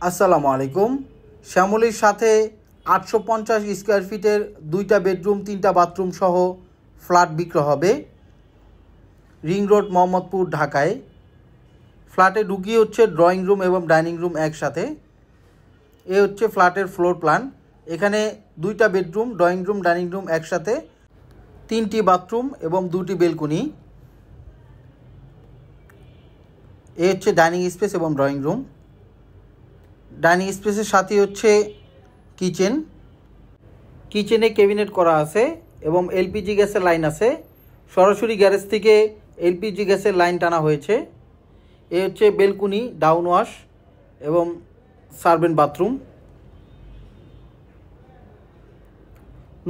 আসসালামু আলাইকুম। শ্যামলীর সাথে 850 স্কোয়ার ফিটের 2টা বেডরুম 3টা বাথরুম সহ ফ্ল্যাট বিক্রি হবে রিং রোড মোহাম্মদপুর, ঢাকায়। ফ্ল্যাটে ঢুকিয়ে হচ্ছে ড্রয়িং রুম এবং ডাইনিং রুম একসাথে। এ হচ্ছে ফ্ল্যাটের ফ্লোর প্ল্যান। এখানে 2টা bedroom, drawing room, dining room একসাথে, 3টি বাথরুম এবং 2টি বেলকনি। এ হচ্ছে ডাইনিং স্পেস এবং ড্রয়িং রুম। ডাইনিং স্পেসের সাথে হচ্ছে কিচেনে ক্যাবিনেট করা আছে এবং এলপিজি গ্যাসের লাইন আছে। সরাসরি গ্যারেজ থেকে এলপিজি গ্যাসের লাইন টানা হয়েছে। এ হচ্ছে বেলকনি, ডাউন ওয়াশ এবং সার্ভেন্ট বাথরুম।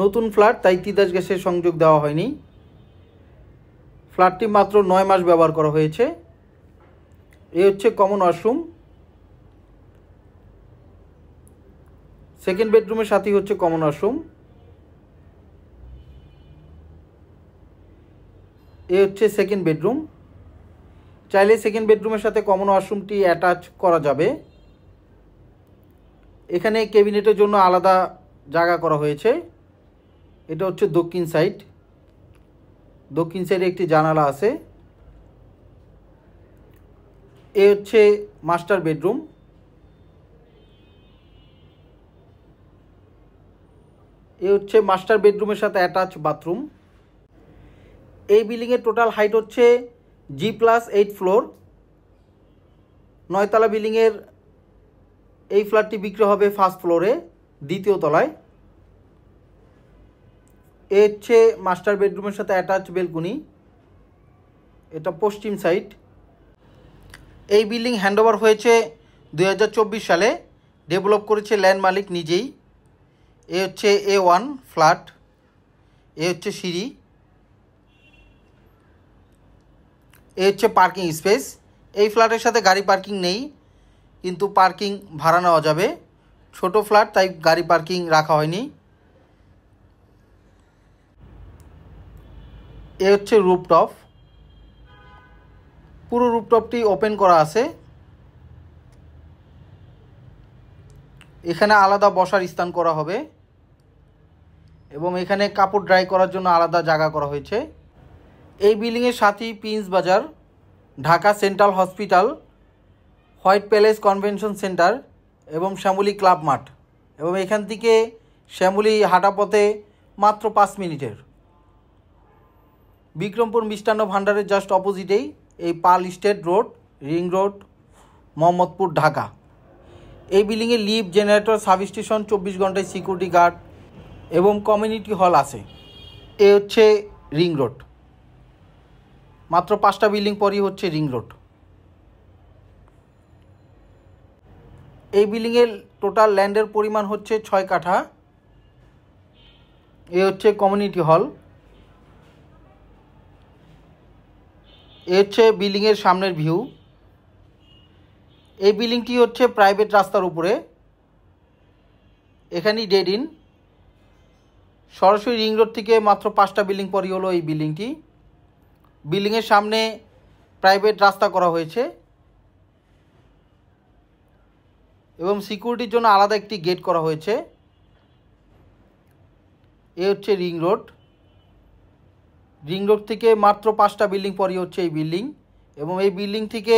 নতুন ফ্ল্যাট, তাই তিতাস গ্যাসের সংযোগ দেওয়া হয়নি। ফ্ল্যাটটি মাত্র 9 মাস ব্যবহার করা হয়েছে। এ হচ্ছে কমন ওয়াশরুম। সেকেন্ড বেডরুমের সাথেই হচ্ছে কমন ওয়াশরুম। এ হচ্ছে সেকেন্ড বেডরুম। চাইলে সেকেন্ড বেডরুমের সাথে কমন ওয়াশরুমটি অ্যাটাচ করা যাবে। এখানে ক্যাবিনেটের জন্য আলাদা জায়গা করা হয়েছে। এটা হচ্ছে দক্ষিণ সাইড। দক্ষিণ সাইডে একটি জানালা আছে। এ হচ্ছে মাস্টার বেডরুম। এ হচ্ছে মাস্টার বেডরুমের সাথে অ্যাটাচ বাথরুম। এই বিল্ডিংয়ের টোটাল হাইট হচ্ছে G+8 ফ্লোর। 9তলা বিল্ডিংয়ের এই ফ্ল্যাটটি বিক্রি হবে ফার্স্ট ফ্লোরে, দ্বিতীয় তলায়। এ হচ্ছে মাস্টার বেডরুমের সাথে অ্যাটাচ বেলকনি। এটা পশ্চিম সাইড। এই বিল্ডিং হ্যান্ডওভার হয়েছে 2024 সালে। ডেভেলপ করেছে ল্যান্ড মালিক নিজেই। এ হচ্ছে A1 ফ্ল্যাট। এ হচ্ছে সিঁড়ি। এ হচ্ছে পার্কিং স্পেস। এই ফ্ল্যাটের সাথে গাড়ি পার্কিং নেই, কিন্তু পার্কিং ভাড়া নেওয়া যাবে। ছোট ফ্ল্যাট, তাই গাড়ি পার্কিং রাখা হয়নি। এ হচ্ছে রুফটপ। পুরো রুফটপটি ওপেন করা আছে। এখানে আলাদা বসার স্থান করা হবে এবং এখানে কাপড় ড্রাই করার জন্য আলাদা জায়গা করা হয়েছে। এই বিল্ডিংয়ের সাথেই প্রিন্স বাজার, Dhaka central hospital, white palace convention centre এবং শ্যামলী ক্লাব মাঠ। এবং এখান থেকে শ্যামলী হাঁটা পথে মাত্র 5 মিনিটের। বিক্রমপুর মিষ্টান্ন ভাণ্ডারের জাস্ট অপোজিটেই এই Pal state road, ring road, Mohammadpur, Dhaka. এই বিল্ডিংয়ে লিফট, জেনারেটর, সাবস্টেশন, 24 ঘন্টায় সিকিউরিটি গার্ড এবং কমিউনিটি হল আছে। এ হচ্ছে রিং রোড। মাত্র 5টা বিল্ডিং পরই হচ্ছে রিং রোড। এই বিল্ডিংয়ের টোটাল ল্যান্ডের পরিমাণ হচ্ছে 6 কাঠা। এ হচ্ছে কমিউনিটি হল। এ হচ্ছে বিল্ডিংয়ের সামনের ভিউ। এই বিল্ডিংটি হচ্ছে প্রাইভেট রাস্তার উপরে। এখানেই ডেড ইন। সরাসরি রিং রোড থেকে মাত্র 5টা বিল্ডিং পরই হলো এই বিল্ডিংটি। বিল্ডিংয়ের সামনে প্রাইভেট রাস্তা করা হয়েছে এবং সিকিউরিটির জন্য আলাদা একটি গেট করা হয়েছে। এ হচ্ছে রিং রোড। রিং রোড থেকে মাত্র 5টা বিল্ডিং পরই হচ্ছে এই বিল্ডিং এবং এই বিল্ডিং থেকে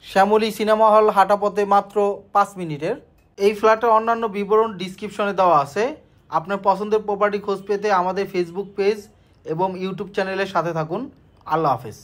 শ্যামলী সিনেমা হল হাঁটা পথে মাত্র 5 মিনিটের। এই ফ্ল্যাটের অন্যান্য বিবরণ ডিসক্রিপশনে দেওয়া আছে। আপনার পছন্দের প্রপার্টি খোঁজ পেতে আমাদের ফেসবুক পেজ এবং ইউটিউব চ্যানেলের সাথে থাকুন। আল্লাহ হাফেজ।